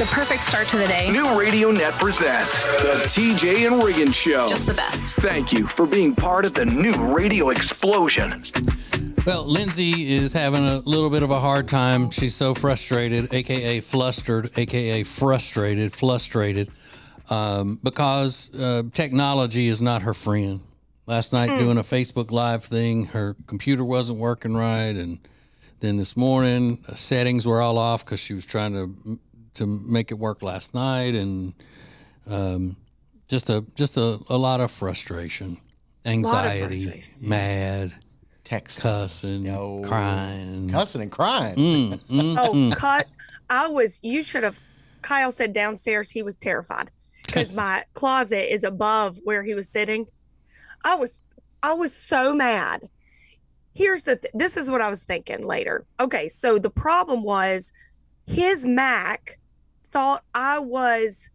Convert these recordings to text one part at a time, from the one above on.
perfect start to the day. New Radio Net presents the TJ and Riggins Show. Just the best. Thank you for being part of the new radio explosion. Well, Lindsay is having a little bit of a hard time. She's so frustrated, a.k.a. flustered, a.k.a. frustrated, because technology is not her friend. Last night doing a Facebook Live thing, her computer wasn't working right, and then this morning settings were all off because she was trying to make it work last night, and just a lot of frustration, anxiety, mad. Text, cussing, crying. Cussing and crying. You should have, Kyle said downstairs he was terrified because my closet is above where he was sitting. I was so mad. This is what I was thinking later. Okay, so the problem was his Mac thought I was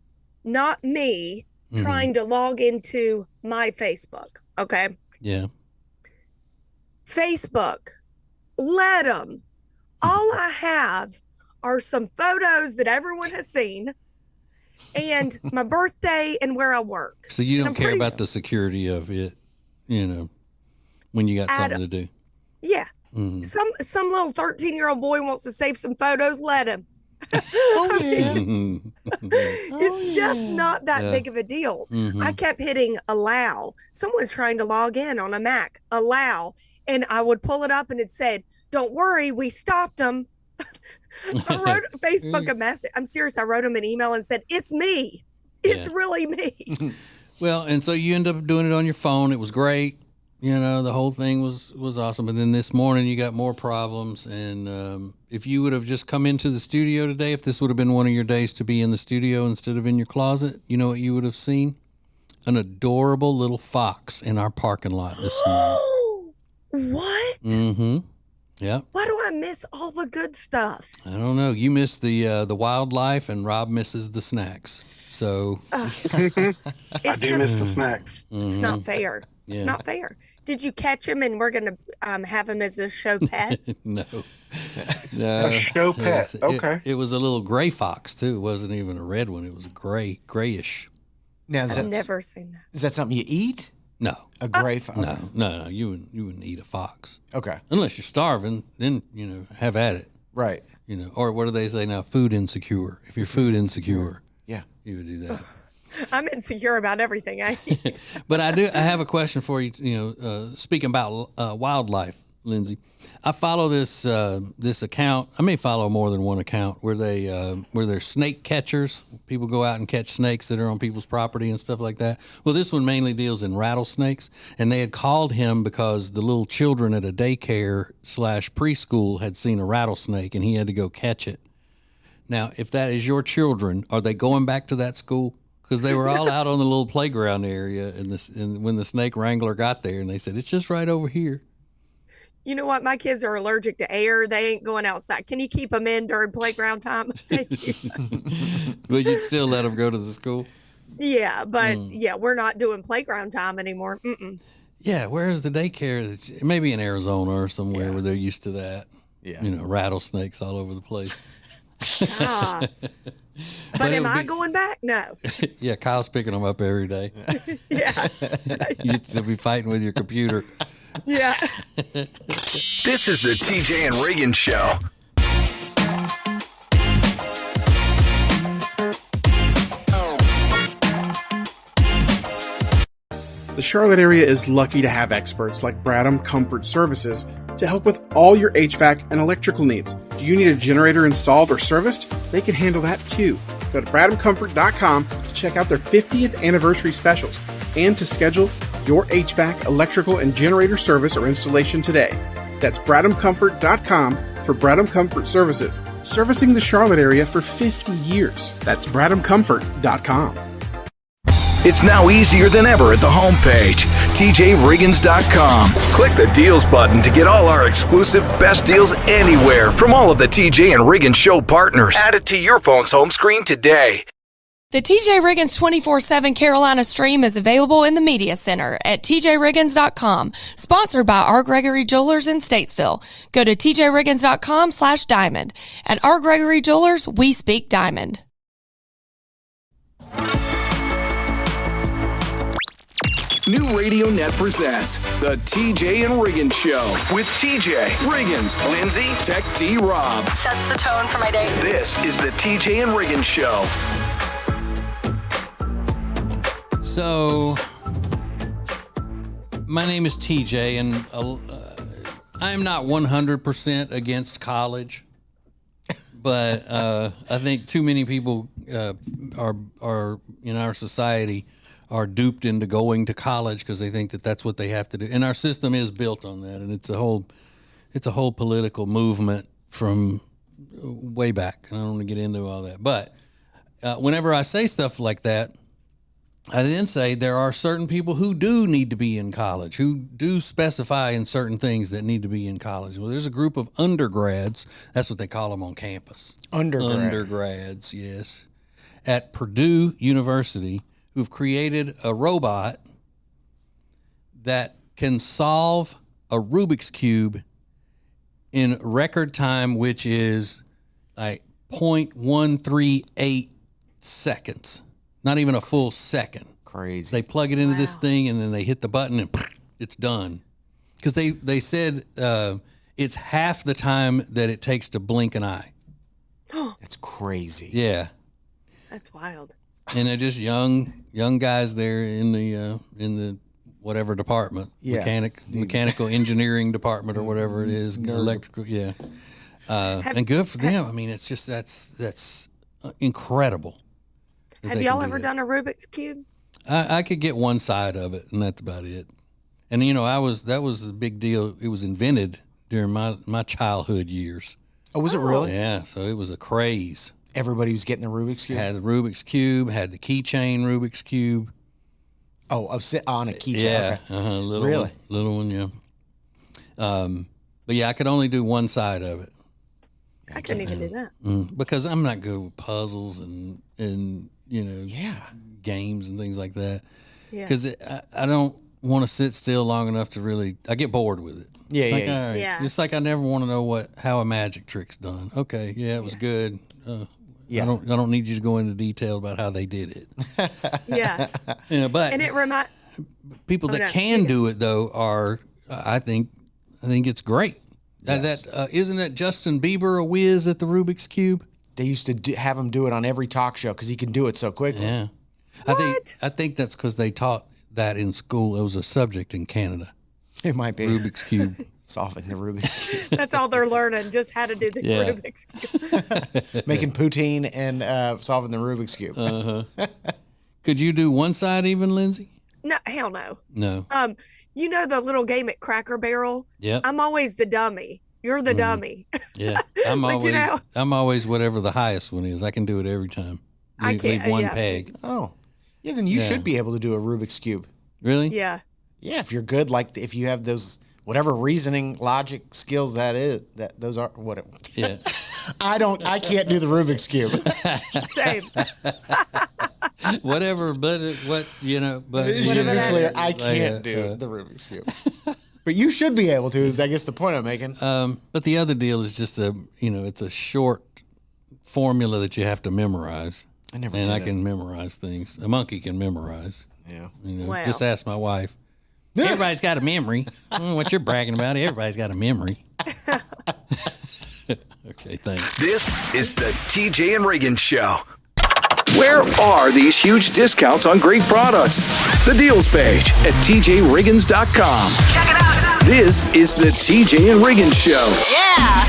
not me trying to log into my Facebook. Okay. Yeah. Facebook, let them. All I have are some photos that everyone has seen and my birthday and where I work. So you don't care about the security of it, when you got something to do. Yeah. Mm-hmm. Some little 13-year-old boy wants to save some photos, let him. It's just not that big of a deal. Mm-hmm. I kept hitting allow. Someone's trying to log in on a Mac. Allow. And I would pull it up and it said, "Don't worry, we stopped them." I wrote Facebook a message. I'm serious. I wrote him an email and said, "It's me. It's really me." Well, and so you end up doing it on your phone. It was great. The whole thing was awesome. But then this morning you got more problems. And if you would have just come into the studio today, if this would have been one of your days to be in the studio instead of in your closet, you know what you would have seen? An adorable little fox in our parking lot this morning. What? Mm-hmm. Yeah. Why do I miss all the good stuff? I don't know. You miss the wildlife, and Rob misses the snacks. So I do miss the snacks. It's not fair. Yeah. It's not fair. Did you catch him and we're going to have him as a show pet? No. A show pet. Okay. It was a little gray fox too. It wasn't even a red one. It was a grayish. Now, I've never seen that. Is that something you eat? No. A gray fox? No. You wouldn't eat a fox. Okay. Unless you're starving, then, have at it. Right. Or what do they say now? Food insecure. If you're food insecure. Yeah. You would do that. I'm insecure about everything I eat. But I have a question for you. Speaking about wildlife, Lindsay, I follow this account. I may follow more than one account where they're snake catchers. People go out and catch snakes that are on people's property and stuff like that. Well, this one mainly deals in rattlesnakes, and they had called him because the little children at a daycare / preschool had seen a rattlesnake, and he had to go catch it. Now, if that is your children, are they going back to that school? Because they were all out on the little playground area, and when the snake wrangler got there, and they said, "It's just right over here." You know what? My kids are allergic to air. They ain't going outside. Can you keep them in during playground time? Thank you. But you'd still let them go to the school? Yeah, but we're not doing playground time anymore. Mm-mm. Yeah, where's the daycare? Maybe in Arizona or somewhere where they're used to that. Yeah. Rattlesnakes all over the place. But am I going back? No. Yeah, Kyle's picking them up every day. Yeah. You'll be fighting with your computer. Yeah. This is the TJ and Riggins Show. The Charlotte area is lucky to have experts like Bradham Comfort Services to help with all your HVAC and electrical needs. Do you need a generator installed or serviced? They can handle that too. Go to bradhamcomfort.com to check out their 50th anniversary specials and to schedule your HVAC, electrical, and generator service or installation today. That's bradhamcomfort.com for Bradham Comfort Services, servicing the Charlotte area for 50 years. That's bradhamcomfort.com. It's now easier than ever at the homepage, tjriggins.com. Click the deals button to get all our exclusive best deals anywhere from all of the TJ and Riggins Show partners. Add it to your phone's home screen today. The TJ Riggins 24/7 Carolina stream is available in the Media Center at tjriggins.com. Sponsored by R. Gregory Jewelers in Statesville. Go to tjriggins.com/diamond. At R. Gregory Jewelers, we speak diamond. New Radio Net presents the TJ and Riggins Show with TJ, Riggins, Lindsay, Tech D Rob. Sets the tone for my day. This is the TJ and Riggins Show. So, my name is TJ, and I am not 100% against college, but I think too many people are in our society are duped into going to college because they think that that's what they have to do. And our system is built on that, and it's a whole political movement from way back. And I don't want to get into all that. But whenever I say stuff like that, I then say there are certain people who do need to be in college, who do specify in certain things that need to be in college. Well, there's a group of undergrads, that's what they call them on campus. Undergrads, yes, at Purdue University, who've created a robot that can solve a Rubik's Cube in record time, which is like 0.138 seconds. Not even a full second. Crazy. They plug it into this thing, and then they hit the button, and it's done. Because they said it's half the time that it takes to blink an eye. That's crazy. Yeah. That's wild. And they're just young guys there in the whatever department, mechanical engineering department or whatever it is, electrical, and good for them. I mean, it's just that's incredible. Have y'all ever done a Rubik's Cube? I could get one side of it, and that's about it. And that was a big deal. It was invented during my childhood years. Oh, was it really? Yeah, so it was a craze. Everybody was getting the Rubik's Cube? Had the Rubik's Cube, had the keychain Rubik's Cube. Oh, on a keychain. Yeah, okay. Little one, yeah. But yeah, I could only do one side of it. I couldn't even do that. Because I'm not good with puzzles and games and things like that. Yeah. Because I don't want to sit still long enough to really. I get bored with it. Yeah, It's yeah. all right. Yeah. Just like I never want to know how a magic trick's done. Okay, yeah, it was good. Yeah. I don't need you to go into detail about how they did it. Yeah. But And it people that can do it though are I think it's great. Yes. Isn't that Justin Bieber a whiz at the Rubik's Cube? They used to have him do it on every talk show because he can do it so quickly. Yeah. I think that's because they taught that in school. It was a subject in Canada. It might be. Rubik's Cube. Solving the Rubik's Cube. That's all they're learning, just how to do the Rubik's Cube. Making poutine and solving the Rubik's Cube. Could you do one side even, Lindsay? No, hell no. No. You know the little game at Cracker Barrel? Yeah. I'm always the dummy. You're the dummy. Yeah. I'm always whatever the highest one is. I can do it every time. I can't. Leave one peg. Oh. Yeah, then you should be able to do a Rubik's Cube. Really? Yeah. Yeah, if you're good, like if you have those whatever reasoning, logic skills those are what. Yeah. I can't do the Rubik's Cube. Same. Whatever, but It should be clear, I can't do the Rubik's Cube. But you should be able to, is I guess the point I'm making. But the other deal is just it's a short formula that you have to memorize. I can memorize things. A monkey can memorize. Yeah. Wow. Just ask my wife. Everybody's got a memory. What you're bragging about, everybody's got a memory. Okay, thanks. This is the TJ and Riggins Show. Where are these huge discounts on great products? The deals page at tjriggins.com. Check it out. This is the TJ and Riggins Show. Yeah.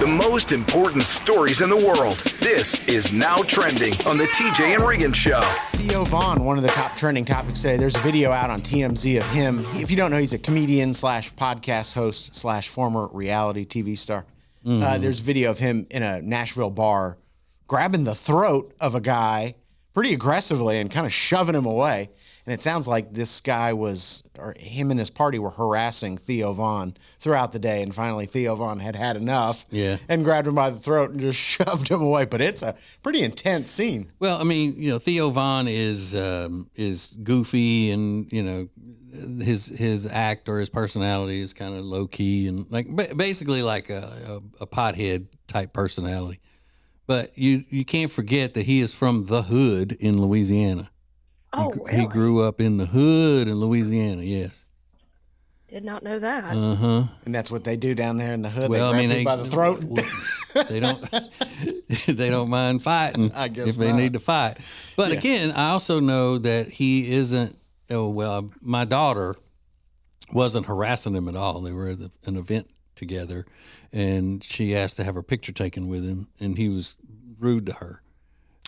The most important stories in the world. This is Now Trending on the TJ and Riggins Show. Theo Vaughn, one of the top trending topics today. There's a video out on TMZ of him. If you don't know, he's a comedian / podcast host / former reality TV star. There's a video of him in a Nashville bar grabbing the throat of a guy pretty aggressively and kind of shoving him away. And it sounds like this guy him and his party were harassing Theo Vaughn throughout the day. And finally, Theo Vaughn had enough and grabbed him by the throat and just shoved him away. But it's a pretty intense scene. Well, I mean, Theo Vaughn is goofy and, his act or his personality is kind of low key and like basically like a pothead type personality. But you can't forget that he is from the hood in Louisiana. Oh, really? He grew up in the hood in Louisiana. Yes. Did not know that. And that's what they do down there in the hood. Well, they grab you by the throat. They don't. They don't mind fighting. I guess if they need to fight. But again, I also know that he isn't. Oh well, my daughter wasn't harassing him at all. They were at an event together, and she asked to have her picture taken with him, and he was rude to her.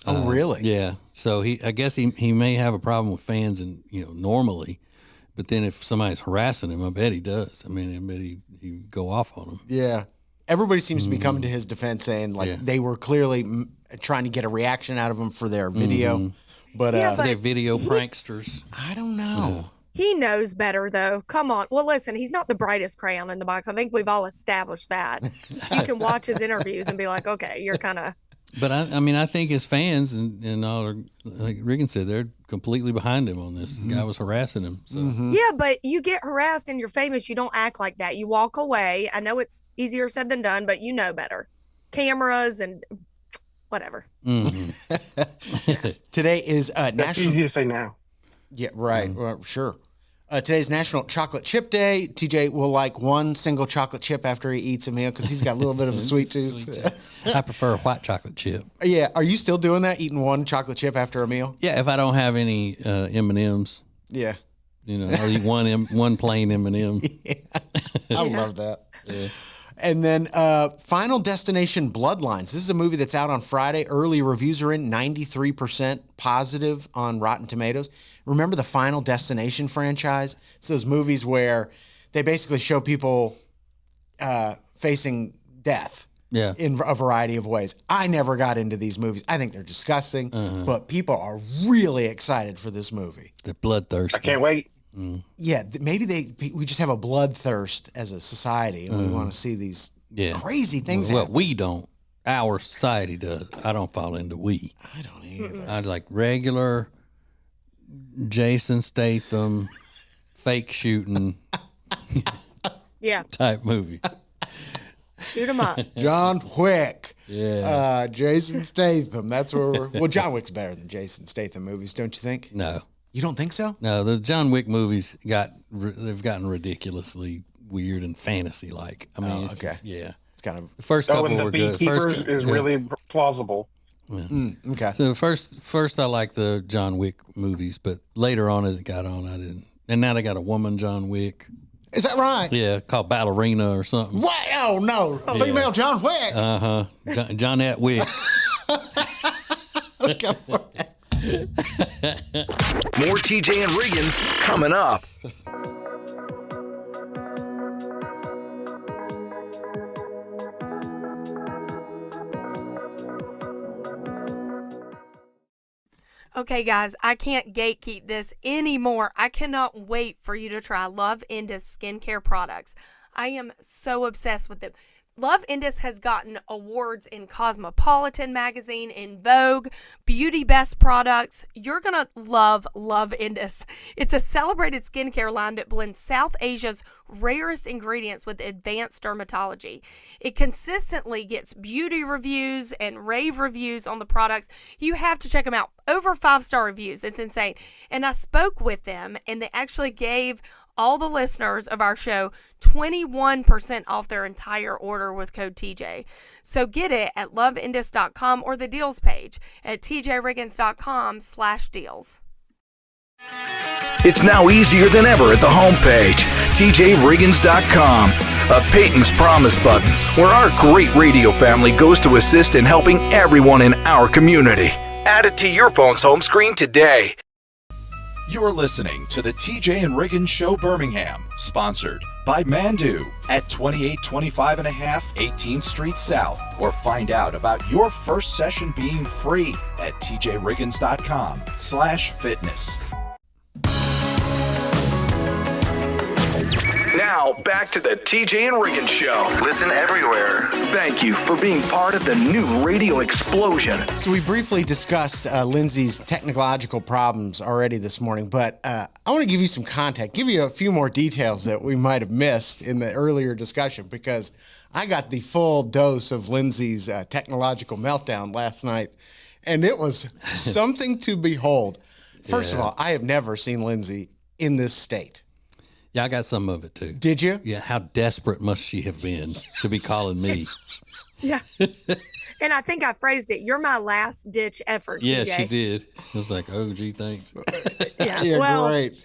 Oh, really? Yeah. So I guess he may have a problem with fans, and normally. But then if somebody's harassing him, I bet he does. I mean, I bet he go off on him. Yeah. Everybody seems to be coming to his defense saying, they were clearly trying to get a reaction out of him for their video. But, they're video pranksters. I don't know. He knows better, though. Come on. Well, listen, he's not the brightest crayon in the box. I think we've all established that. You can watch his interviews and be like, okay, you're kind of... But I think his fans and all are, like Riggins said, they're completely behind him on this. The guy was harassing him. So Yeah, but you get harassed and you're famous. You don't act like that. You walk away. I know it's easier said than done, but you know better. Cameras and whatever. Today is That's National... easy to say now. Yeah, right. Well, sure. Today's National Chocolate Chip Day. TJ will like one single chocolate chip after he eats a meal because he's got a little bit of a sweet tooth. I prefer a white chocolate chip. Yeah. Are you still doing that, eating one chocolate chip after a meal? Yeah, if I don't have any M&Ms, Yeah. I'll eat one plain M&M. I love that. Yeah. And then Final Destination Bloodlines. This is a movie that's out on Friday. Early reviews are in, 93% positive on Rotten Tomatoes. Remember the Final Destination franchise? It's those movies where they basically show people facing death in a variety of ways. I never got into these movies. I think they're disgusting, but people are really excited for this movie. They're bloodthirsty. I can't wait. Yeah, maybe we just have a bloodthirst as a society, and we want to see these crazy things happen. We don't. Our society does. I don't fall into we. I don't either. I like regular Jason Statham, fake shooting type movies. Shoot him up. John Wick. Yeah. Jason Statham. That's where we're... Well, John Wick's better than Jason Statham movies, don't you think? No. You don't think so? No, the John Wick movies they've gotten ridiculously weird and fantasy like. I mean, it's just, it's kind of the first couple and the were good. Beekeepers is really plausible. Yeah. Okay. So first I liked the John Wick movies, but later on as it got on, I didn't. And now they got a woman John Wick. Is that right? Yeah, called Ballerina or something. What? Oh no, female John Wick. Johnette Wick. More TJ and Riggins coming up. Okay, guys, I can't gatekeep this anymore. I cannot wait for you to try Love Indus skincare products. I am so obsessed with them. Love Indus has gotten awards in Cosmopolitan magazine, in Vogue, Beauty Best Products. You're going to love Love Indus. It's a celebrated skincare line that blends South Asia's rarest ingredients with advanced dermatology. It consistently gets beauty reviews and rave reviews on the products. You have to check them out. Over 5-star reviews. It's insane. And I spoke with them, and they actually gave all the listeners of our show 21% off their entire order with code TJ. So get it at loveindus.com or the deals page at tjriggins.com/deals. It's now easier than ever at the homepage, tjriggins.com. A Peyton's Promise button, where our great radio family goes to assist in helping everyone in our community. Add it to your phone's home screen today. You're listening to the TJ and Riggins Show Birmingham, sponsored by Mandu at 2825 and a half 18th Street South, or find out about your first session being free at tjriggins.com/fitness. Now, back to the TJ and Riggins Show. Listen everywhere. Thank you for being part of the new radio explosion. So we briefly discussed Lindsay's technological problems already this morning, but I want to give you some context, give you a few more details that we might have missed in the earlier discussion, because I got the full dose of Lindsay's technological meltdown last night, and it was something to behold. First of all, I have never seen Lindsay in this state. Yeah, I got some of it too. Did you? Yeah, how desperate must she have been to be calling me? Yeah. And I think I phrased it. You're my last ditch effort. Yeah, TJ. she did. I was like, oh, gee, thanks. Yeah. Great.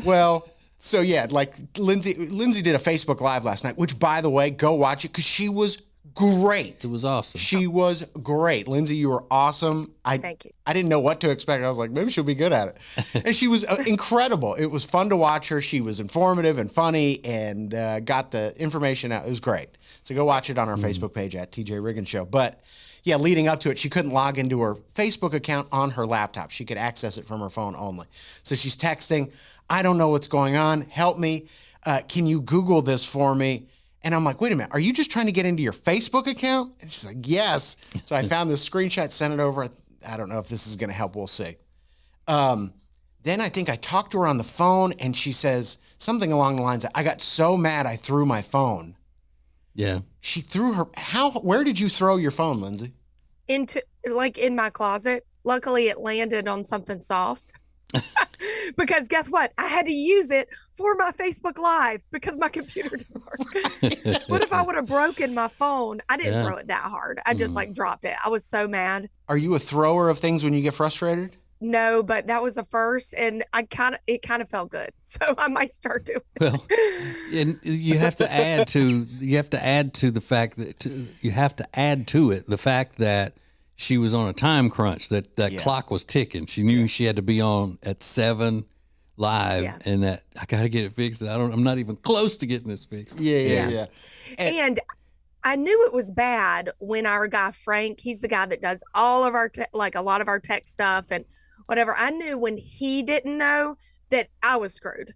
Well, so yeah, like Lindsay did a Facebook Live last night, which, by the way, go watch it because she was great. It was awesome. She was great. Lindsay, you were awesome. Thank you. I didn't know what to expect. I was like, maybe she'll be good at it. And she was incredible. It was fun to watch her. She was informative and funny and got the information out. It was great. So go watch it on our Facebook page at TJ Riggins Show. But yeah, leading up to it, she couldn't log into her Facebook account on her laptop. She could access it from her phone only. So she's texting, I don't know what's going on. Help me. Can you Google this for me? And I'm like, wait a minute, are you just trying to get into your Facebook account? And she's like, yes. So I found this screenshot, sent it over. I don't know if this is going to help. We'll see. Then I think I talked to her on the phone, and she says something along the lines of, I got so mad I threw my phone. Yeah. She threw her. Where did you throw your phone, Lindsay? In my closet. Luckily, it landed on something soft. Because guess what? I had to use it for my Facebook Live because my computer didn't work. What if I would have broken my phone? I didn't throw it that hard. I just dropped it. I was so mad. Are you a thrower of things when you get frustrated? No, but that was the first, and it kind of felt good. So I might start doing it. Well, and you have to add to the fact that she was on a time crunch, that clock was ticking. She knew she had to be on at 7 live, and that I got to get it fixed. I'm not even close to getting this fixed. Yeah. And I knew it was bad when our guy Frank, he's the guy that does all of our a lot of our tech stuff and whatever. I knew when he didn't know that I was screwed.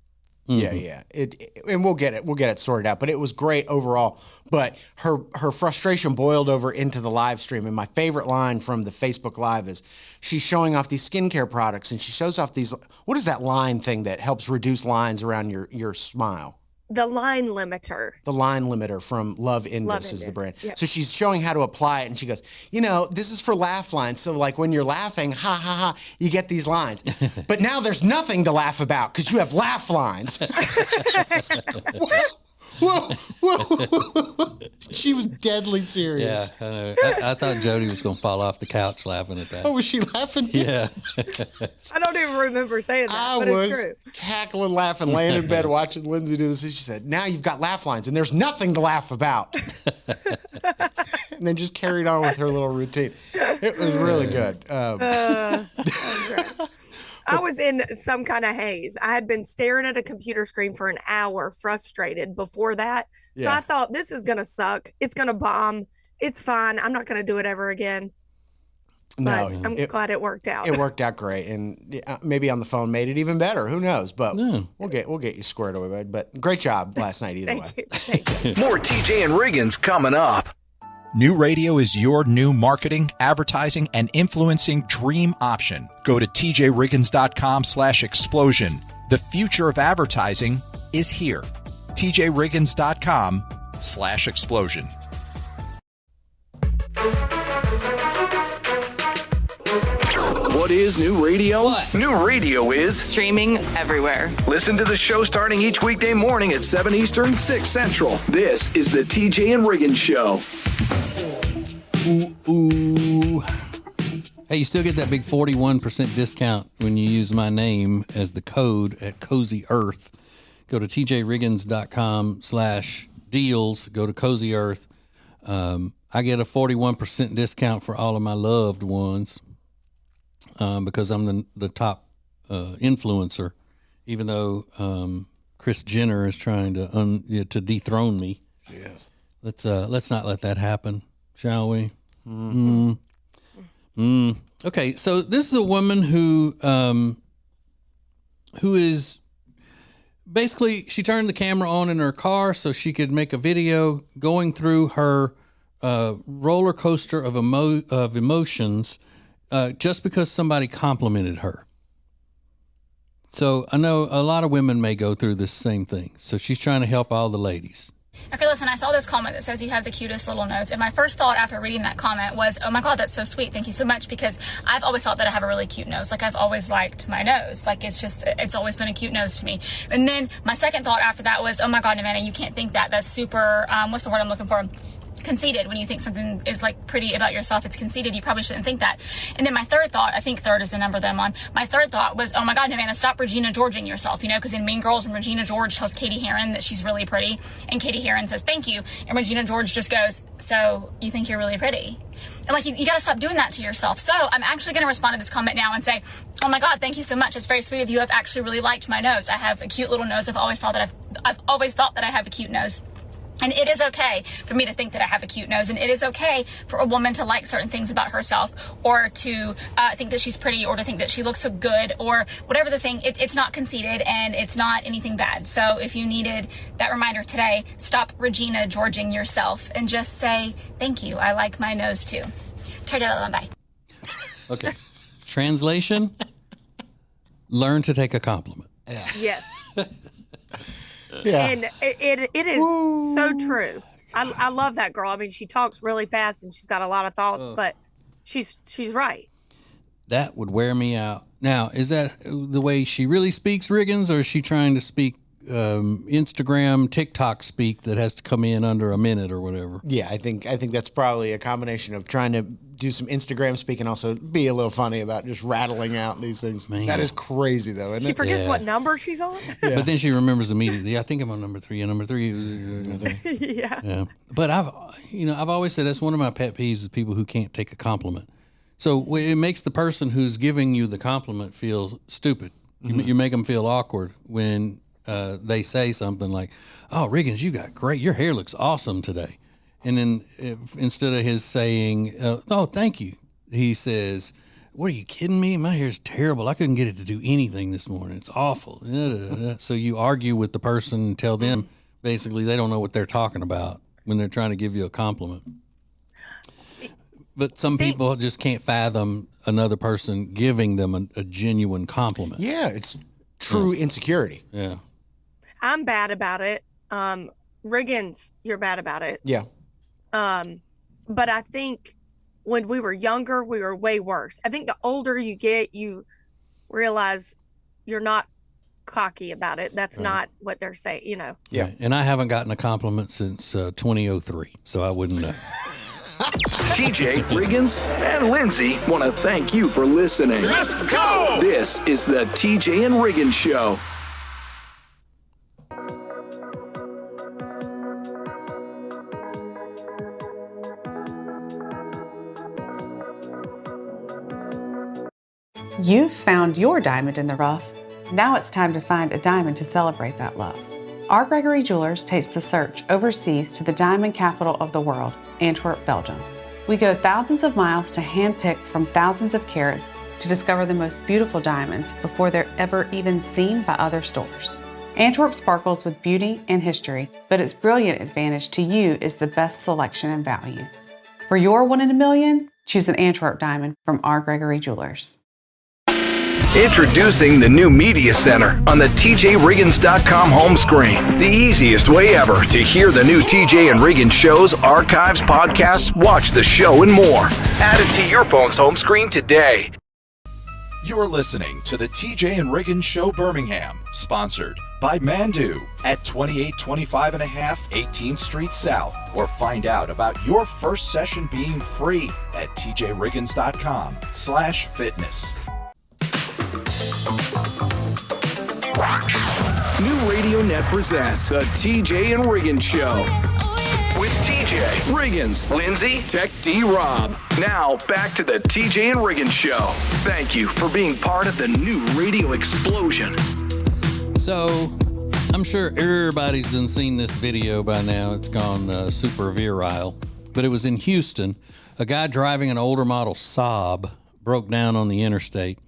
Yeah. And we'll get it sorted out. But it was great overall. But her frustration boiled over into the live stream. And my favorite line from the Facebook Live is she's showing off these skincare products, and she shows off these. What is that line thing that helps reduce lines around your smile? The line limiter. The line limiter from Love Indus is the brand. Yep. So she's showing how to apply it, and she goes, this is for laugh lines. So like when you're laughing, ha, ha, ha, you get these lines. But now there's nothing to laugh about because you have laugh lines. Whoa. She was deadly serious. Yeah, I know. I thought Jody was going to fall off the couch laughing at that. Oh, was she laughing? Yeah. I don't even remember saying that, but it's true. Cackling, laughing, laying in bed watching Lindsay do this. And she said, now you've got laugh lines and there's nothing to laugh about. And then just carried on with her little routine. It was really good. I was in some kind of haze. I had been staring at a computer screen for an hour, frustrated before that. So I thought, this is going to suck. It's going to bomb. It's fine. I'm not going to do it ever again. No, but I'm glad it worked out. It worked out great, and maybe on the phone made it even better. Who knows? But we'll get you squared away, bud. But great job last night either way. Thank you. More TJ and Riggins coming up. New radio is your new marketing, advertising, and influencing dream option. Go to tjriggins.com/explosion. The future of advertising is here. tjriggins.com/explosion. What is new radio? What? New radio is Streaming everywhere. listen to the show starting each weekday morning at 7 Eastern, 6 Central. This is the TJ and Riggins Show. Ooh. Hey, you still get that big 41% discount when you use my name as the code at Cozy Earth. Go to tjriggins.com/deals. Go to Cozy Earth. I get a 41% discount for all of my loved ones because I'm the top influencer, even though Kris Jenner is trying to dethrone me. Yes. Let's not let that happen, shall we? Okay, so this is a woman who is basically, she turned the camera on in her car so she could make a video going through her roller coaster of emotions just because somebody complimented her. So I know a lot of women may go through this same thing. So she's trying to help all the ladies. Okay, listen, I saw this comment that says you have the cutest little nose. And my first thought after reading that comment was, oh my God, that's so sweet. Thank you so much. Because I've always thought that I have a really cute nose. Like, I've always liked my nose. Like, it's always been a cute nose to me. And then my second thought after that was, oh my God, Amanda, you can't think that. That's super, what's the word I'm looking for? Conceited. When you think something is like pretty about yourself, it's conceited. You probably shouldn't think that. And then my third thought, I think third is the number that I'm on. My third thought was, oh my God, Amanda, stop Regina Georging yourself, because in Mean Girls, when Regina George tells Katie Heron that she's really pretty, and Katie Heron says thank you, and Regina George just goes, so you think you're really pretty? And like, you got to stop doing that to yourself. So I'm actually going to respond to this comment now and say, oh my God, thank you so much. It's very sweet of you. I've actually really liked my nose. I have a cute little nose. I've always thought that I have a cute nose. And it is okay for me to think that I have a cute nose, and it is okay for a woman to like certain things about herself, or to think that she's pretty, or to think that she looks so good, or whatever the thing. It's not conceited, and it's not anything bad. So if you needed that reminder today, stop Regina Georging yourself and just say, thank you, I like my nose too. Turn it on, bye. Okay. Translation, learn to take a compliment. Yeah. Yes. Yeah. And it is so true. I love that girl. I mean, she talks really fast and she's got a lot of thoughts, but she's right. That would wear me out. Now, is that the way she really speaks, Riggins, or is she trying to speak Instagram, TikTok speak that has to come in under a minute or whatever? Yeah, I think that's probably a combination of trying to do some Instagram speak and also be a little funny about just rattling out these things. Man. That is crazy, though, isn't She it? forgets what number she's on. Yeah. But then she remembers immediately. I think I'm on number 3. And number 3. Yeah. Yeah. But I've always said that's one of my pet peeves is people who can't take a compliment. So it makes the person who's giving you the compliment feel stupid. You make them feel awkward when they say something like, "Oh, Riggins, your hair looks awesome today." And then instead of his saying, "Oh, thank you," he says, "What, are you kidding me? My hair's terrible. I couldn't get it to do anything this morning. It's awful." So you argue with the person and tell them basically they don't know what they're talking about when they're trying to give you a compliment. But some people just can't fathom another person giving them a genuine compliment. Yeah, it's true insecurity. Yeah. I'm bad about it. Riggins, you're bad about it. Yeah. But I think when we were younger, we were way worse. I think the older you get, you realize you're not cocky about it. That's not what they're saying, Yeah. Right. And I haven't gotten a compliment since 2003, so I wouldn't know. TJ, Riggins, and Lindsay want to thank you for listening. Let's go! This is the TJ and Riggins Show. You've found your diamond in the rough. Now it's time to find a diamond to celebrate that love. R. Gregory Jewelers takes the search overseas to the diamond capital of the world, Antwerp, Belgium. We go thousands of miles to handpick from thousands of carats to discover the most beautiful diamonds before they're ever even seen by other stores. Antwerp sparkles with beauty and history, but its brilliant advantage to you is the best selection and value. For your 1 in a million, choose an Antwerp diamond from R. Gregory Jewelers. Introducing the new Media Center on the TJRiggins.com home screen. The easiest way ever to hear the new TJ and Riggins shows, archives, podcasts, watch the show, and more. Add it to your phone's home screen today. You're listening to the TJ and Riggins Show Birmingham, sponsored by Mandu at 2825 and a half 18th Street South, or find out about your first session being free at tjriggins.com/fitness. New Radio Net presents the TJ and Riggins Show. With TJ, Riggins, Lindsay, Tech D Rob. Now, back to the TJ and Riggins Show. Thank you for being part of the new radio explosion. So, I'm sure everybody's done seen this video by now. It's gone super viral. But it was in Houston. A guy driving an older model Saab broke down on the interstate.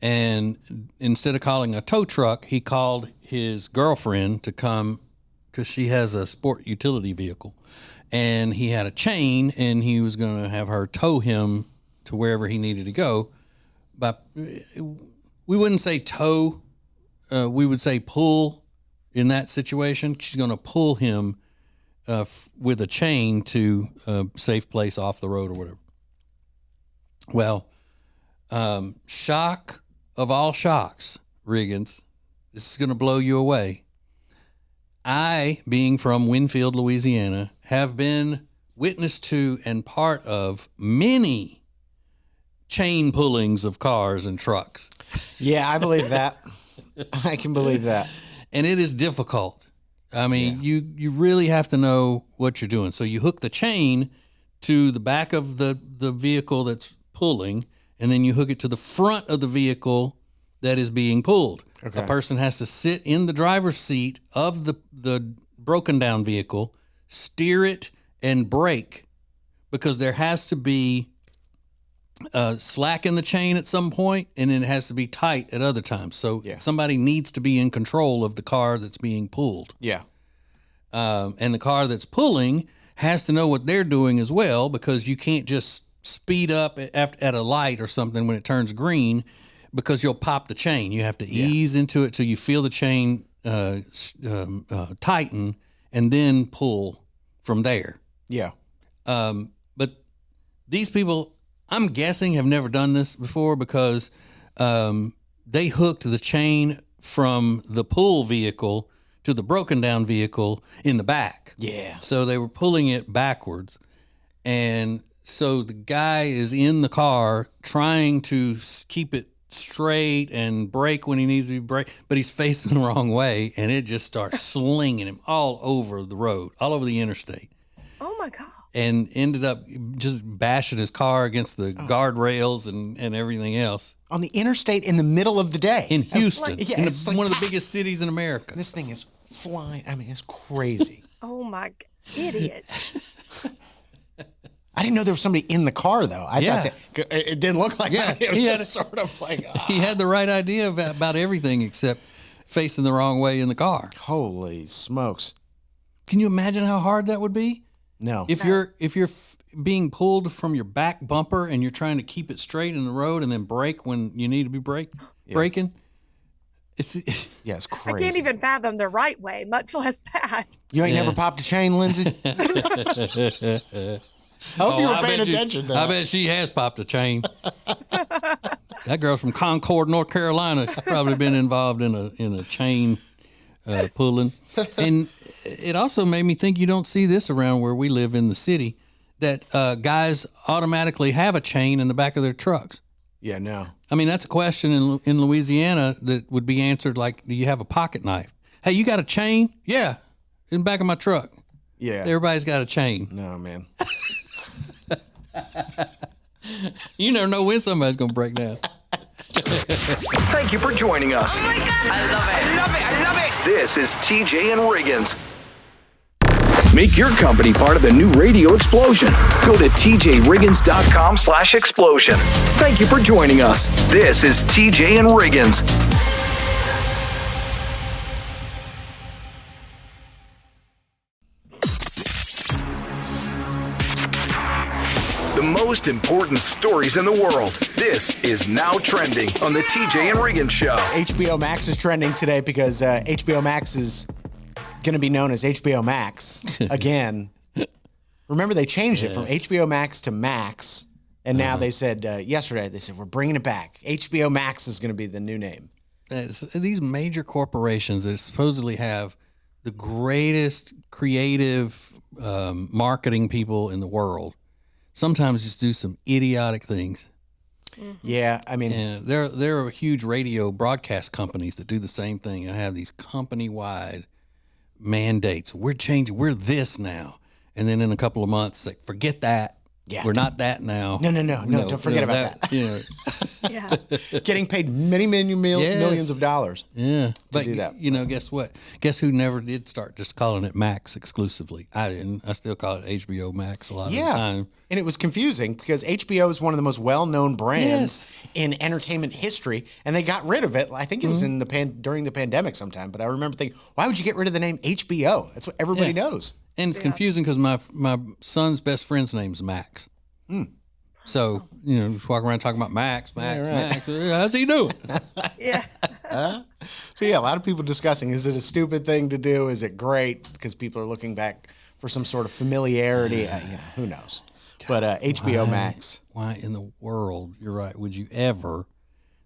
And instead of calling a tow truck, he called his girlfriend to come because she has a sport utility vehicle. And he had a chain, and he was going to have her tow him to wherever he needed to go. But we wouldn't say tow. We would say pull in that situation. She's going to pull him with a chain to a safe place off the road or whatever. Well, shock of all shocks, Riggins, this is going to blow you away. I, being from Winfield, Louisiana, have been witness to and part of many chain pullings of cars and trucks. Yeah, I believe that. I can believe that. And it is difficult. I mean, you really have to know what you're doing. So you hook the chain to the back of the vehicle that's pulling, and then you hook it to the front of the vehicle that is being pulled. Okay. A person has to sit in the driver's seat of the broken down vehicle, steer it, and brake, because there has to be slack in the chain at some point, and then it has to be tight at other times. So somebody needs to be in control of the car that's being pulled. Yeah. And the car that's pulling has to know what they're doing as well, because you can't just speed up at a light or something when it turns green, because you'll pop the chain. You have to ease into it till you feel the chain tighten, and then pull from there. Yeah. But these people, I'm guessing, have never done this before, because they hooked the chain from the pull vehicle to the broken down vehicle in the back. Yeah. So they were pulling it backwards. And so the guy is in the car trying to keep it straight and brake when he needs to be brake, but he's facing the wrong way, and it just starts slinging him all over the road, all over the interstate. Oh my God. And ended up just bashing his car against the guardrails and everything else. On the interstate in the middle of the day. In Houston, it's one of the biggest cities in America. This thing is flying. I mean, it's crazy. Oh my idiot. I didn't know there was somebody in the car, though. I thought that it didn't look like that. It was just sort of like... He had the right idea about everything except facing the wrong way in the car. Holy smokes. Can you imagine how hard that would be? No. If you're being pulled from your back bumper and you're trying to keep it straight in the road and then brake when you need to be braking, it's crazy. I can't even fathom the right way, much less that. You ain't never popped a chain, Lindsay? I hope you were paying attention, though. I bet she has popped a chain. That girl's from Concord, North Carolina. She's probably been involved in a chain pulling. And it also made me think, you don't see this around where we live in the city, that guys automatically have a chain in the back of their trucks. Yeah, no. I mean, that's a question in Louisiana that would be answered like, do you have a pocket knife? Hey, you got a chain? Yeah, in the back of my truck. Yeah. Everybody's got a chain. No, man. You never know when somebody's going to break down. Thank you for joining us. Oh my God. I love it. I love it. I love it. This is TJ and Riggins. Make your company part of the new radio explosion. Go to tjriggins.com/explosion. Thank you for joining us. This is TJ and Riggins. The most important stories in the world. This is Now Trending on the TJ and Riggins Show. HBO Max is trending today because HBO Max is going to be known as HBO Max again. Remember, they changed it from HBO Max to Max, and now they said yesterday, they said, we're bringing it back. HBO Max is going to be the new name. These major corporations that supposedly have the greatest creative marketing people in the world sometimes just do some idiotic things. Yeah, I mean, and there are huge radio broadcast companies that do the same thing and have these company-wide mandates. We're changing. We're this now, and then in a couple of months, like, forget that. Yeah. We're not that now. No. Don't forget about that. You know, Yeah. Getting paid many millions of dollars. yeah. But do that. you know, guess what? Guess who never did start just calling it Max exclusively? I didn't. I still call it HBO Max a lot of the time. And it was confusing because HBO is one of the most well-known brands in entertainment history, and they got rid of it. I think it was in during the pandemic sometime. But I remember thinking, why would you get rid of the name HBO? That's what everybody knows. And it's confusing because my son's best friend's name's Max. So, you know, just walk around talking about Max. How's he doing? Yeah. So, yeah, a lot of people discussing, is it a stupid thing to do? Is it great? Because people are looking back for some sort of familiarity. Who knows? But HBO Max. Why in the world, you're right, would you ever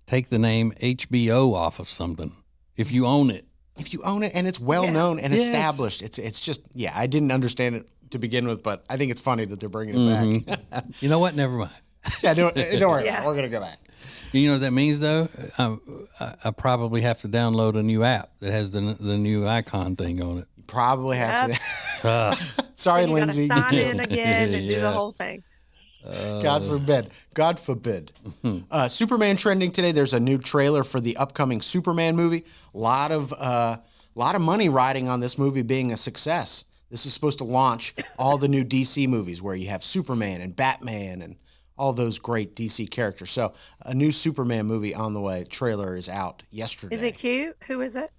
take the name HBO off of something if you own it? If you own it and it's well known and established, it's just, I didn't understand it to begin with, but I think it's funny that they're bringing it back. You know what? Never mind. Don't worry about it. We're going to go back. You know what that means, though? I probably have to download a new app that has the new icon thing on it. You probably have to. Sorry, You Lindsay. gotta sign in again and do the whole thing. God forbid. God forbid. Superman trending today. There's a new trailer for the upcoming Superman movie. A lot of money riding on this movie being a success. This is supposed to launch all the new DC movies where you have Superman and Batman and all those great DC characters. So a new Superman movie on the way. Trailer is out yesterday. Is it cute? Who is it?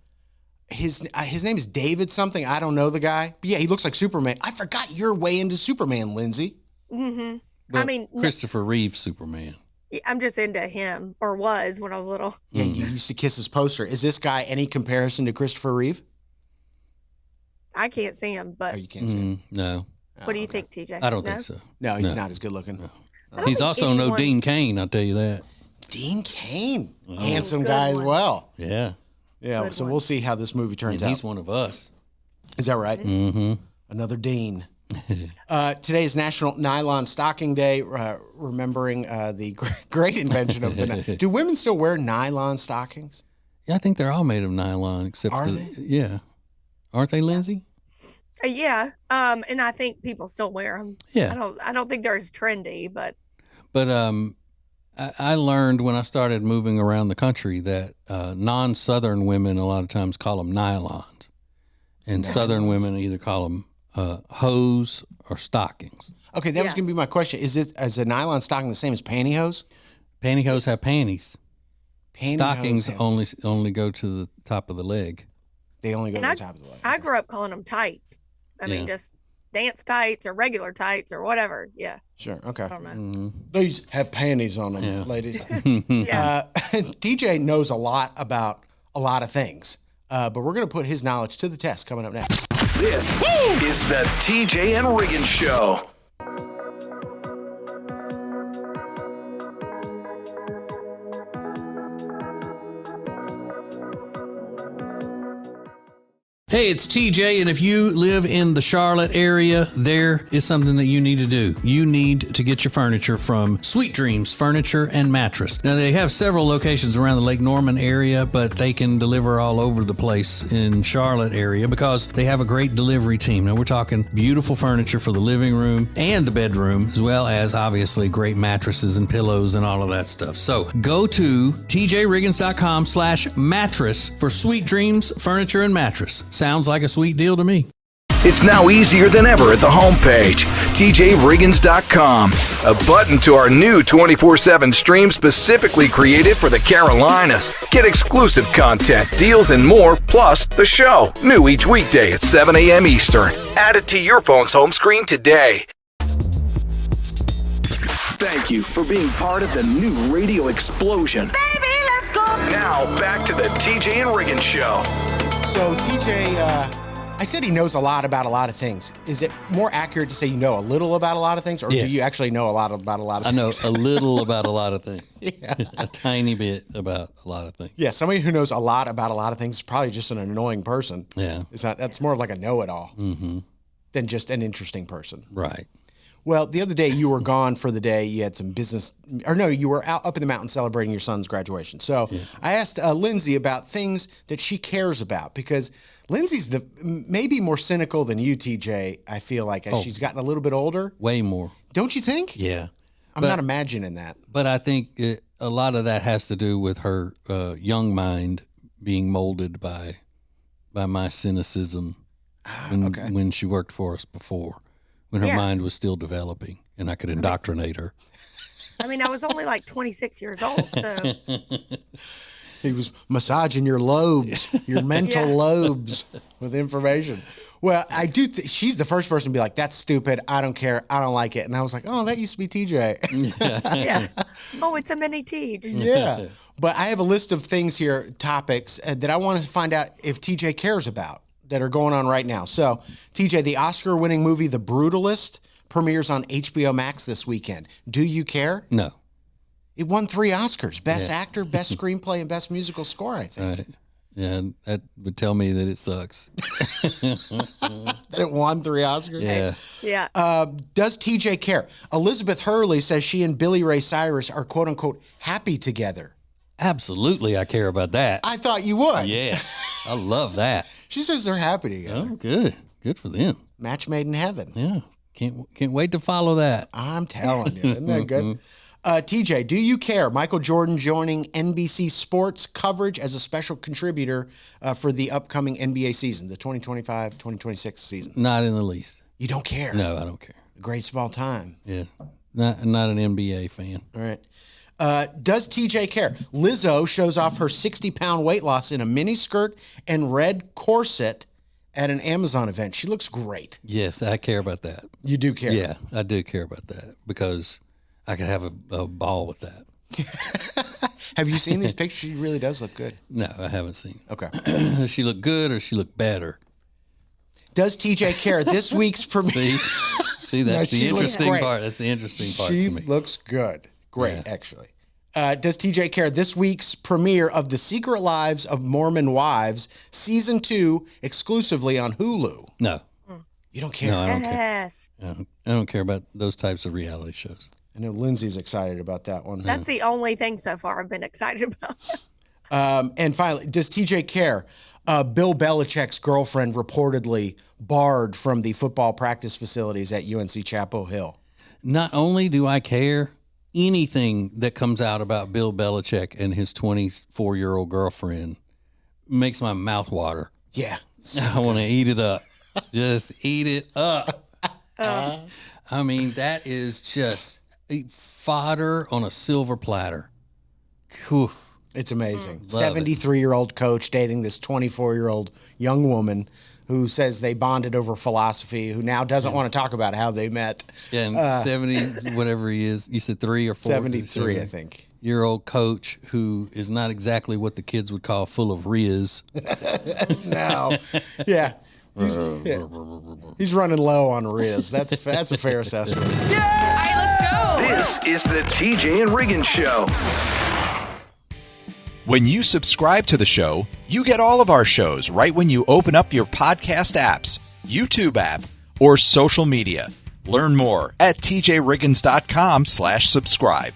His name is David something. I don't know the guy. But yeah, he looks like Superman. I forgot you're way into Superman, Lindsay. Mm-hmm. Well, I mean, Christopher Reeve Superman. I'm just into him, or was when I was little. Yeah, you used to kiss his poster. Is this guy any comparison to Christopher Reeve? I can't see him, but You can't see him. No, what do you think, TJ? I don't No? think so. No, he's not as good looking. I don't He's think also no anyone- Dean Cain, I'll tell you that. Dean Cain, handsome Good guy as one. well. Yeah. Yeah, Good so one. we'll see how this movie turns And he's out. one of us. Is that right? Mm-hmm. Another Dean. Today is National Nylon Stocking Day, remembering the great invention of the. Do women still wear nylon stockings? Yeah, I think they're all made of nylon except Are for they? Yeah. Aren't they, Lindsay? Yeah. And I think people still wear them. Yeah. I don't think they're as trendy, but But I learned when I started moving around the country that non-Southern women a lot of times call them nylons, and Southern women either call them hose or stockings. Okay, that was going to be my question. Is a nylon stocking the same as pantyhose? Pantyhose have panties. Pantyhose Stockings have- only go to the top of the leg. They only go and to the top of the leg. I grew up calling them tights. I mean, just dance tights or regular tights or whatever. Yeah. Sure. Okay. I don't know. Mm-hmm. These have panties on them, Yeah. ladies. Yeah. DJ knows a lot about a lot of things, but we're going to put his knowledge to the test coming up next. This is the TJ and Riggins Show. Hey, it's TJ, and if you live in the Charlotte area, there is something that you need to do. You need to get your furniture from Sweet Dreams Furniture and Mattress. Now, they have several locations around the Lake Norman area, but they can deliver all over the place in Charlotte area because they have a great delivery team. Now, we're talking beautiful furniture for the living room and the bedroom, as well as, obviously, great mattresses and pillows and all of that stuff. So, go to tjriggins.com/mattress for Sweet Dreams Furniture and Mattress. Sounds like a sweet deal to me. It's now easier than ever at the homepage, tjriggins.com. A button to our new 24/7 stream specifically created for the Carolinas. Get exclusive content, deals, and more, plus the show. New each weekday at 7 a.m. Eastern. Add it to your phone's home screen today. Thank you for being part of the new radio explosion. Baby, let's go. Now, back to the TJ and Riggins Show. So, TJ, I said he knows a lot about a lot of things. Is it more accurate to say you know a little about a lot of things, or Yes. do you actually know a lot about a lot of I things? know a little about a lot of things. Yeah. A tiny bit about a lot of things. Yeah, somebody who knows a lot about a lot of things is probably just an annoying person. Yeah. That's more of like a know-it-all than just an interesting person. Right. Well, the other day you were gone for the day. You had some business, or no, you were out up in the mountains celebrating your son's graduation. So I asked Lindsay about things that she cares about, because Lindsay's maybe more cynical than you, TJ. I feel like as she's gotten a little bit older. Way more. Don't you think? Yeah. I'm not imagining that. But I think a lot of that has to do with her young mind being molded by my cynicism when she worked for us before, when her mind was still developing, and I could indoctrinate her. I mean, I was only like 26 years old, so. He was massaging your lobes, your mental lobes with information. Well, I do. She's the first person to be like, "That's stupid. I don't care. I don't like it." And I was like, "Oh, that used to be TJ." Yeah. Oh, it's a mini Tej. Yeah. But I have a list of things here, topics that I want to find out if TJ cares about that are going on right now. So, TJ, the Oscar-winning movie The Brutalist premieres on HBO Max this weekend. Do you care? No. It won 3 Oscars: Best Actor, Best Screenplay, and Best Musical Score, I think. Right. Yeah, that would tell me that it sucks. That it won 3 Oscars? Yeah. Yeah. Does TJ care? Elizabeth Hurley says she and Billy Ray Cyrus are quote-unquote happy together. Absolutely, I care about that. I thought you would. Yes, I love that. She says they're happy together. Oh, good. Good for them. Match made in heaven. Yeah. Can't wait to follow that. I'm telling you. Isn't that good? TJ, do you care? Michael Jordan joining NBC Sports coverage as a special contributor for the upcoming NBA season, the 2025-2026 season. Not in the least. You don't care? No, I don't care. The greatest of all time. Yeah. Not an NBA fan. All right. Does TJ care? Lizzo shows off her 60-pound weight loss in a mini skirt and red corset at an Amazon event. She looks great. Yes, I care about that. You do care? Yeah, I do care about that because I could have a ball with that. Have you seen these pictures? She really does look good. No, I haven't seen. Okay. Does she look good or she look better? Does TJ care? This week's premiere. See, that's the interesting part. That's the interesting part she to me. She looks good. Great, actually. Does TJ care? This week's premiere of The Secret Lives of Mormon Wives, Season 2, exclusively on Hulu. No. You don't care? No, I don't Yes. care. I don't care about those types of reality shows. I know Lindsay's excited about that one. That's the only thing so far I've been excited about. And finally, does TJ care? Bill Belichick's girlfriend reportedly barred from the football practice facilities at UNC Chapel Hill. Not only do I care, anything that comes out about Bill Belichick and his 24-year-old girlfriend makes my mouth water. Yeah. I want to eat it up. Just eat it up. I mean, that is just fodder on a silver platter. Whew. It's amazing. Love it. 73-year-old coach dating this 24-year-old young woman who says they bonded over philosophy, who now doesn't want to talk about how they met. Yeah, and 70, whatever he is. You said 3 or 4? 73, I think. Year-old coach who is not exactly what the kids would call full of riz. No. Yeah. He's running low on Riz. That's a fair assessment. All right, let's go. This is the TJ and Riggins Show. When you subscribe to the show, you get all of our shows right when you open up your podcast apps, YouTube app, or social media. Learn more at tjriggins.com/subscribe.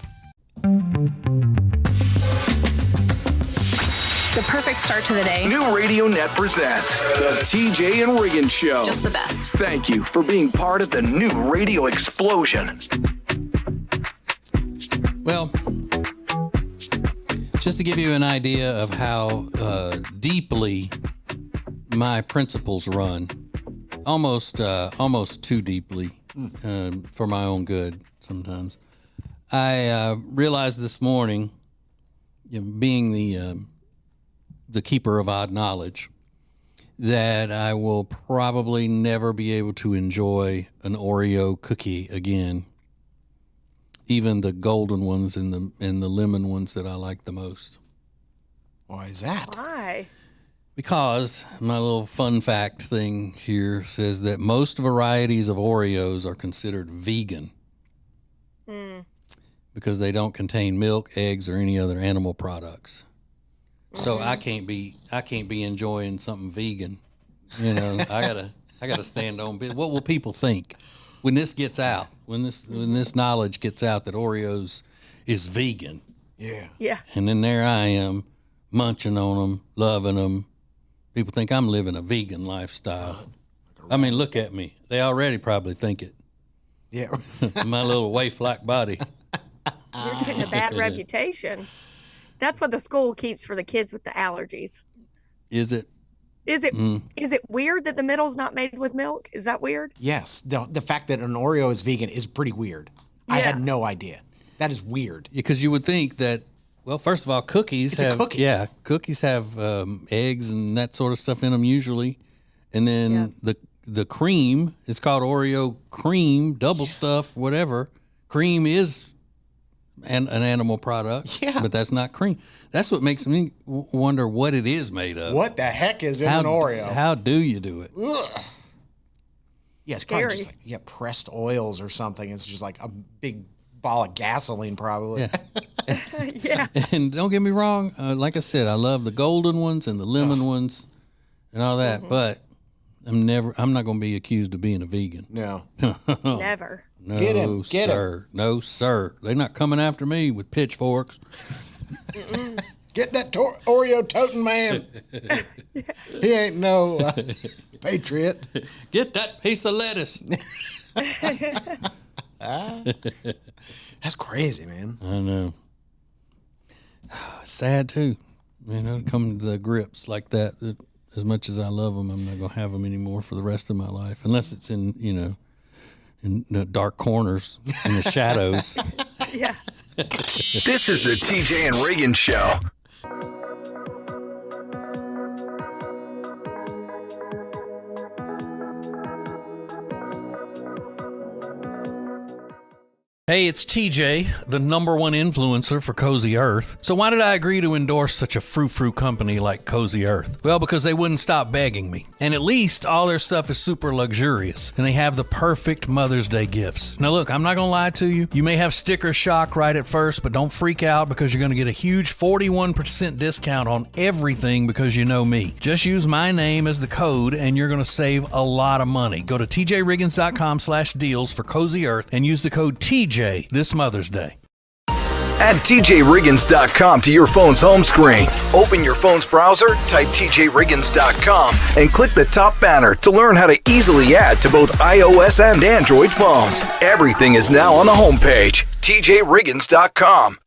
The perfect start to the day. New Radio Net presents the TJ and Riggins Show. Just the best. Thank you for being part of the new radio explosion. Well, just to give you an idea of how deeply my principles run, almost too deeply for my own good sometimes. I realized this morning, being the keeper of odd knowledge, that I will probably never be able to enjoy an Oreo cookie again. Even the golden ones and the lemon ones that I like the most. Why is that? Why? Because my little fun fact thing here says that most varieties of Oreos are considered vegan because they don't contain milk, eggs, or any other animal products. So I can't be enjoying something vegan. You know, I gotta stand on business. What will people think when this gets out? When this knowledge gets out that Oreos is vegan? Yeah. Yeah. And then there I am, munching on them, loving them. People think I'm living a vegan lifestyle. I mean, look at me. They already probably think it. Yeah. My little waif-like body. You're getting a bad reputation. That's what the school keeps for the kids with the allergies. Is it? Is it weird that the middle's not made with milk? Is that weird? Yes. The fact that an Oreo is vegan is pretty weird. I had no idea. That is weird. Because you would think that, well, first of all, cookies have cookie. Yeah, cookies have eggs and that sort of stuff in them usually. And then the cream, it's called Oreo cream, double stuff, whatever. Cream is an animal product, but that's not cream. That's what makes me wonder what it is made of. What the heck is in an Oreo? How do you do it? Ugh. Yeah, it's probably just like pressed oils or something. It's just like a big ball of gasoline, probably. Yeah. And don't get me wrong, like I said, I love the golden ones and the lemon ones and all that, but I'm not going to be accused of being a vegan. No. Never. No, Get him. sir. No, sir. They're not coming after me with pitchforks. Get that Oreo toting man. He ain't no patriot. Get that piece of lettuce. That's crazy, man. I know. Sad too. Come to the grips like that. As much as I love them, I'm not going to have them anymore for the rest of my life, unless it's in the dark corners, in the shadows. Yeah. This is the TJ and Riggins Show. Hey, it's TJ, the #1 influencer for Cozy Earth. So why did I agree to endorse such a frou-frou company like Cozy Earth? Well, because they wouldn't stop begging me. And at least all their stuff is super luxurious. And they have the perfect Mother's Day gifts. Now look, I'm not going to lie to you. You may have sticker shock right at first, but don't freak out because you're going to get a huge 41% discount on everything because you know me. Just use my name as the code and you're going to save a lot of money. Go to tjriggins.com/deals for Cozy Earth and use the code TJ this Mother's Day. Add TJRiggins.com to your phone's home screen. Open your phone's browser, type TJRiggins.com, and click the top banner to learn how to easily add to both iOS and Android phones. Everything is now on the homepage, TJRiggins.com.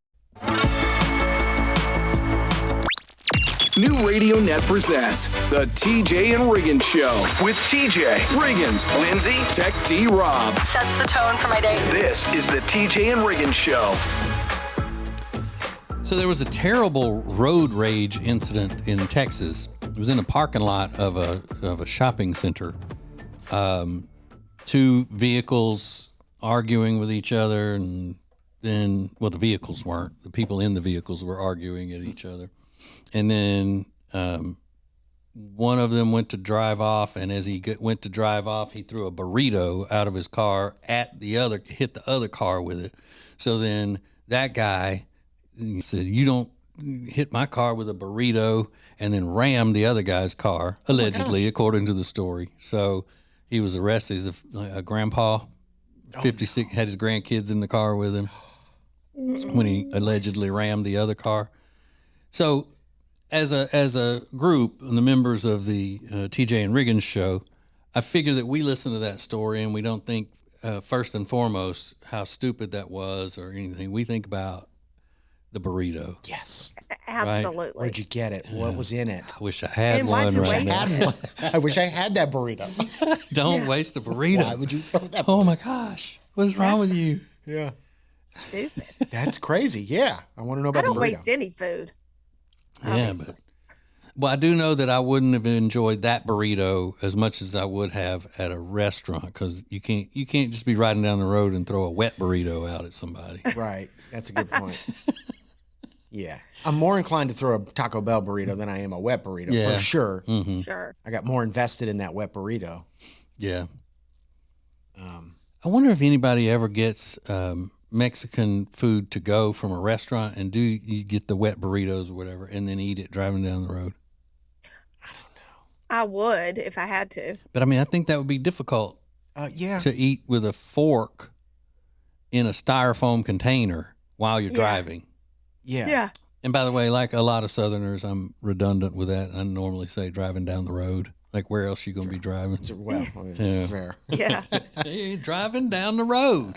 New Radio Net presents the TJ and Riggins Show with TJ, Riggins, Lindsay, Tech D Rob. Sets the tone for my day. This is the TJ and Riggins Show. So there was a terrible road rage incident in Texas. It was in a parking lot of a shopping center. Two vehicles arguing with each other, and then, well, the vehicles weren't. The people in the vehicles were arguing at each other. And then one of them went to drive off, and as he went to drive off, he threw a burrito out of his car hit the other car with it. So then that guy, he said, "You don't hit my car with a burrito," and then rammed the other guy's car, allegedly, according to the story. So he was arrested. He's a grandpa, 56, had his grandkids in the car with him when he allegedly rammed the other car. So as a group, the members of the TJ and Riggins Show, I figure that we listen to that story and we don't think first and foremost how stupid that was or anything. We think about the burrito. Yes. Absolutely. Right? Where'd you get it? What was in it? I wish I had And one why'd you right waste now. I wish I had that burrito. Don't waste a burrito. Why would you throw that? Oh my gosh. What's wrong with you? Yeah. Stupid. That's crazy. Yeah. I want to know I about the don't burrito. waste any food. Yeah, but I do know that I wouldn't have enjoyed that burrito as much as I would have at a restaurant, because you can't just be riding down the road and throw a wet burrito out at somebody. Right. That's a good point. Yeah. I'm more inclined to throw a Taco Bell burrito than I am a wet burrito, for sure. Mm-hmm. Sure. I got more invested in that wet burrito. Yeah. I wonder if anybody ever gets Mexican food to go from a restaurant, and do you get the wet burritos or whatever and then eat it driving down the road? I would if I had to. But I mean, I think that would be difficult to eat with a fork in a styrofoam container while you're driving. Yeah. Yeah. And by the way, like a lot of Southerners, I'm redundant with that. I normally say driving down the road. Like, where else you going to be driving? Well, I mean, it's fair. Yeah. Hey, driving down the road.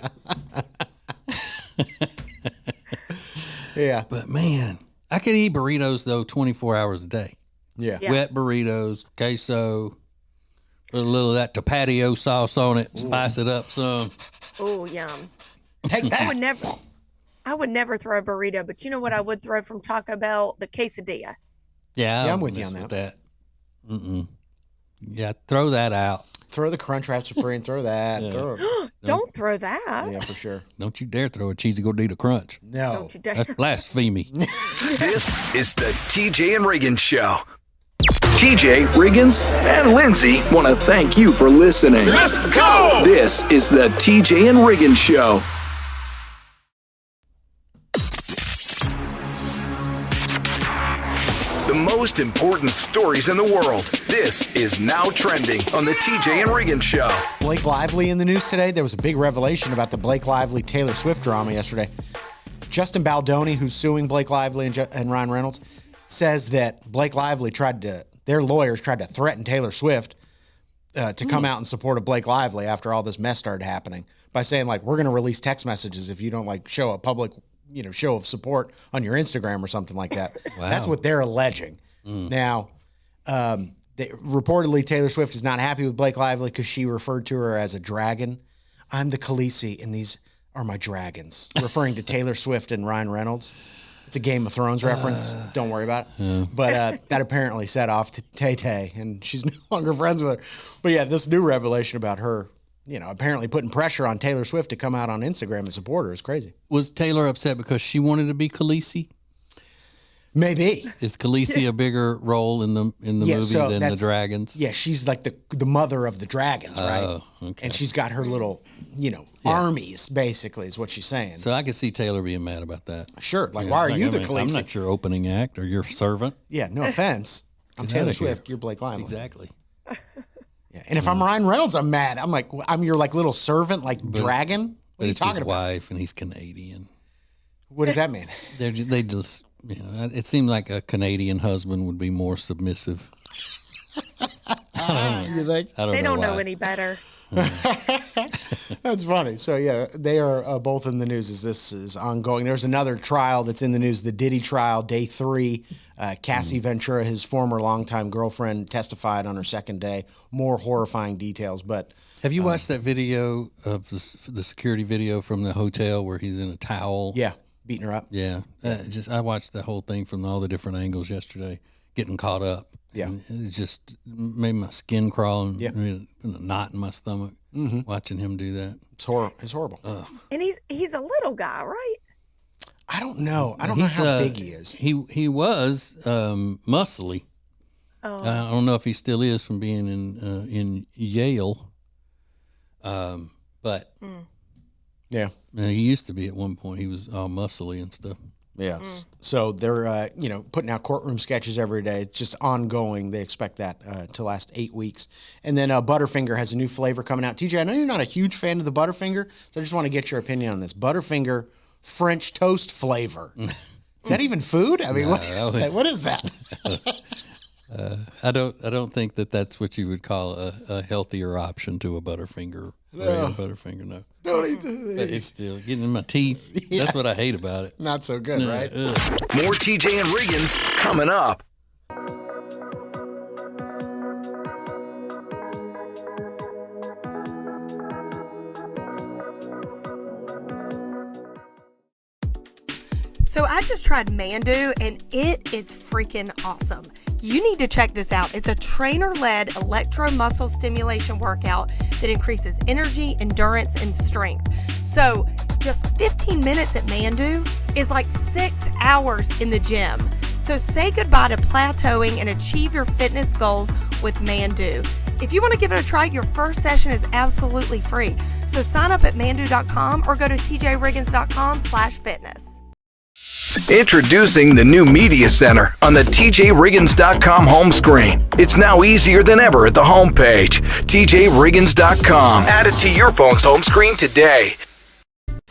Yeah. But, man, I could eat burritos, though, 24 hours a day. Yeah. Wet burritos, queso, put a little of that tapatio sauce on it, spice it up some. Oh, yum. Take that. I would never throw a burrito, but you know what I would throw from Taco Bell? The quesadilla. Yeah, I'm with you on that. Mm-mm. Yeah, throw that out. Throw the Crunchwrap Supreme. Throw that. Yeah. Don't throw that. Yeah, for sure. Don't you dare throw a cheesy gordita crunch. No. Don't you dare. That's blasphemy. This is the TJ and Riggins Show. TJ, Riggins, and Lindsay want to thank you for listening. Let's go! This is the TJ and Riggins Show. The most important stories in the world. This is Now Trending on the TJ and Riggins Show. Blake Lively in the news today. There was a big revelation about the Blake Lively Taylor Swift drama yesterday. Justin Baldoni, who's suing Blake Lively and Ryan Reynolds, says that Blake Lively their lawyers tried to threaten Taylor Swift to come out in support of Blake Lively after all this mess started happening by saying, like, we're going to release text messages if you don't, like, show a public, show of support on your Instagram or something like that. Wow. That's what they're alleging. Now, reportedly, Taylor Swift is not happy with Blake Lively because she referred to her as a dragon. I'm the Khaleesi, and these are my dragons, referring to Taylor Swift and Ryan Reynolds. It's a Game of Thrones reference. Don't worry about it. But that apparently set off to Tay-Tay, and she's no longer friends with her. But yeah, this new revelation about her, apparently putting pressure on Taylor Swift to come out on Instagram and support her is crazy. Was Taylor upset because she wanted to be Khaleesi? Maybe. Is Khaleesi a bigger role in the movie than the dragons? Yeah, she's like the mother of the dragons, right? Oh, okay. And she's got her little, armies, basically, is what she's saying. So I could see Taylor being mad about that. Sure. Like, why are you the Khaleesi? I'm not your opening act or your servant. Yeah, no offense. I'm Get Taylor outta here. Swift. You're Blake Lively. Exactly. Yeah. And if I'm Ryan Reynolds, I'm mad. I'm like, I'm your like little servant, like dragon. What But are you it's talking his about? wife, and he's Canadian. What does that mean? They just, it seemed like a Canadian husband would be more submissive. You think? I don't They know don't know why. any better. That's funny. So yeah, they are both in the news as this is ongoing. There's another trial that's in the news, the Diddy trial, day 3. Cassie Ventura, his former longtime girlfriend, testified on her second day. More horrifying details, but Have you watched that video of the security video from the hotel where he's in a towel? yeah, beating her up. Yeah. I watched the whole thing from all the different angles yesterday, getting caught up. Yeah. And it just made my skin crawl and Yeah. put a knot in my stomach watching him do that. It's horrible. And he's a little guy, right? I don't know. I don't know how big he is. He was muscly. Oh. I don't know if he still is from being in Yale. But Yeah. he used to be at one point. He was all muscly and stuff. Yeah. So they're, putting out courtroom sketches every day. It's just ongoing. They expect that to last 8 weeks. And then Butterfinger has a new flavor coming out. TJ, I know you're not a huge fan of the Butterfinger, so I just want to get your opinion on this. Butterfinger French toast flavor. Is that even food? I mean, what is that? What is that? I don't think that's what you would call a healthier option to a Butterfinger. Butterfinger, no. Don't eat But it's still getting in my teeth. Yeah. That's what I hate about it. Not so good, right? More TJ and Riggins coming up. So I just tried Mandu and it is freaking awesome. You need to check this out. It's a trainer-led electro-muscle stimulation workout that increases energy, endurance, and strength. So just 15 minutes at Mandu is like 6 hours in the gym. So say goodbye to plateauing and achieve your fitness goals with Mandu. If you want to give it a try, your first session is absolutely free. So sign up at mandu.com or go to tjriggins.com/fitness. Introducing the new Media Center on the TJRiggins.com home screen. It's now easier than ever at the homepage. TJRiggins.com. Add it to your phone's home screen today.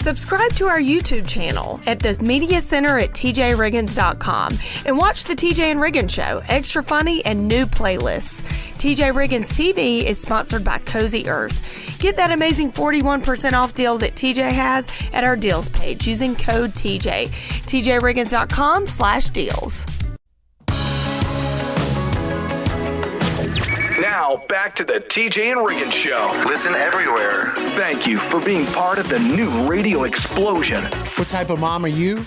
Subscribe to our YouTube channel at the Media Center at tjriggins.com and watch the TJ and Riggins Show, extra funny and new playlists. TJ Riggins TV is sponsored by Cozy Earth. Get that amazing 41% off deal that TJ has at our deals page using code TJ. tjriggins.com/deals. Now, back to the TJ and Riggins Show. Listen everywhere. Thank you for being part of the new radio explosion. What type of mom are you?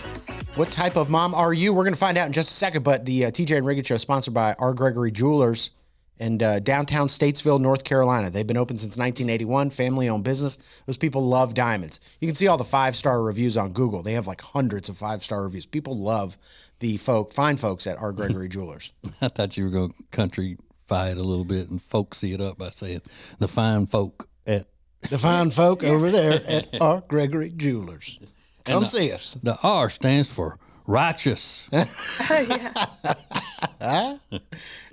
What type of mom are you? We're going to find out in just a second, but the TJ and Riggins Show is sponsored by R. Gregory Jewelers in downtown Statesville, North Carolina. They've been open since 1981, family-owned business. Those people love diamonds. You can see all the 5-star reviews on Google. They have like hundreds of 5-star reviews. People love the fine folks at R. Gregory Jewelers. I thought you were going to countrify it a little bit and folksy it up by saying the fine folk at the fine folk over there at R. Gregory Jewelers. Come see us. The R stands for righteous. Yeah,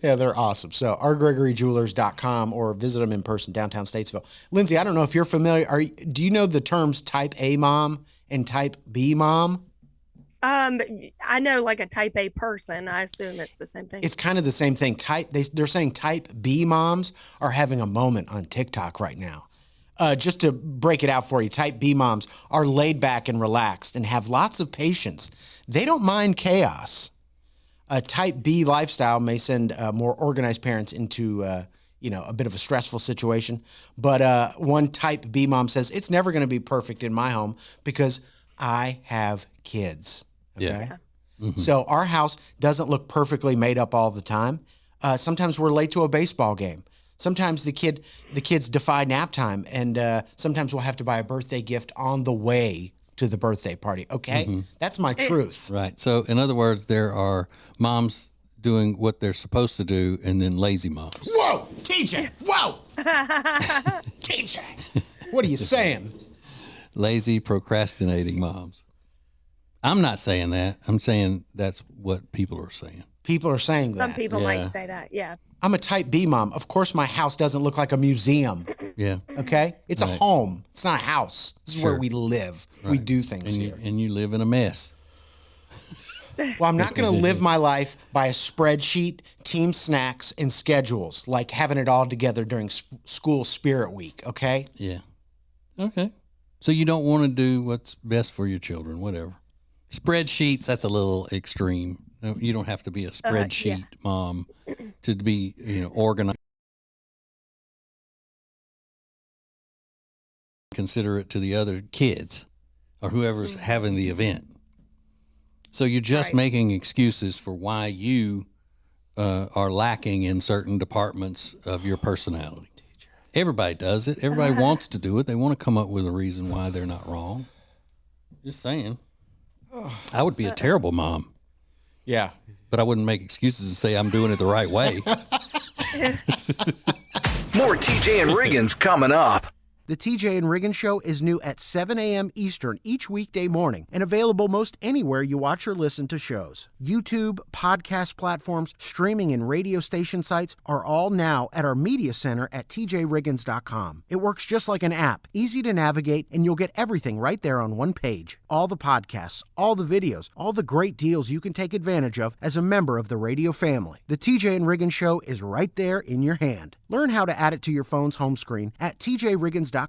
they're awesome. So rgregoryjewelers.com or visit them in person downtown Statesville. Lindsay, I don't know if you're familiar. Do you know the terms type A mom and type B mom? I know like a type A person. I assume it's the same thing. It's kind of the same thing. They're saying type B moms are having a moment on TikTok right now. Just to break it out for you, type B moms are laid back and relaxed and have lots of patience. They don't mind chaos. A type B lifestyle may send more organized parents into a bit of a stressful situation. But one type B mom says, it's never going to be perfect in my home because I have kids. Okay? Yeah. Mm-hmm. So our house doesn't look perfectly made up all the time. Sometimes we're late to a baseball game. Sometimes the kids defy nap time, and sometimes we'll have to buy a birthday gift on the way to the birthday party. Okay? Mm-hmm. That's my truth. Right. So in other words, there are moms doing what they're supposed to do and then lazy moms. Whoa, TJ, whoa. TJ, what are you saying? Lazy, procrastinating moms. I'm not saying that. I'm saying that's what people are saying. People are saying that. Some people might say that, yeah. I'm a type B mom. Of course, my house doesn't look like a museum. Yeah. Okay? It's a home. It's not a house. This is where we live. Right. We do things here. And you live in a mess. Well, I'm not going to live my life by a spreadsheet, team snacks, and schedules, like having it all together during school spirit week, okay? Yeah. Okay. So you don't want to do what's best for your children, whatever. Spreadsheets, that's a little extreme. You don't have to be a spreadsheet mom to be, organized. Considerate to the other kids or whoever's having the event. So you're just making excuses for why you are lacking in certain departments of your personality. Everybody does it. Everybody wants to do it. They want to come up with a reason why they're not wrong. Just saying. I would be a terrible mom. Yeah. But I wouldn't make excuses and say I'm doing it the right way. More TJ and Riggins coming up. The TJ and Riggins Show is new at 7 a.m. Eastern each weekday morning and available most anywhere you watch or listen to shows. YouTube, podcast platforms, streaming and radio station sites are all now at our media center at tjriggins.com. It works just like an app, easy to navigate, and you'll get everything right there on one page. All the podcasts, all the videos, all the great deals you can take advantage of as a member of the radio family. The TJ and Riggins Show is right there in your hand. Learn how to add it to your phone's home screen at tjriggins.com/ad.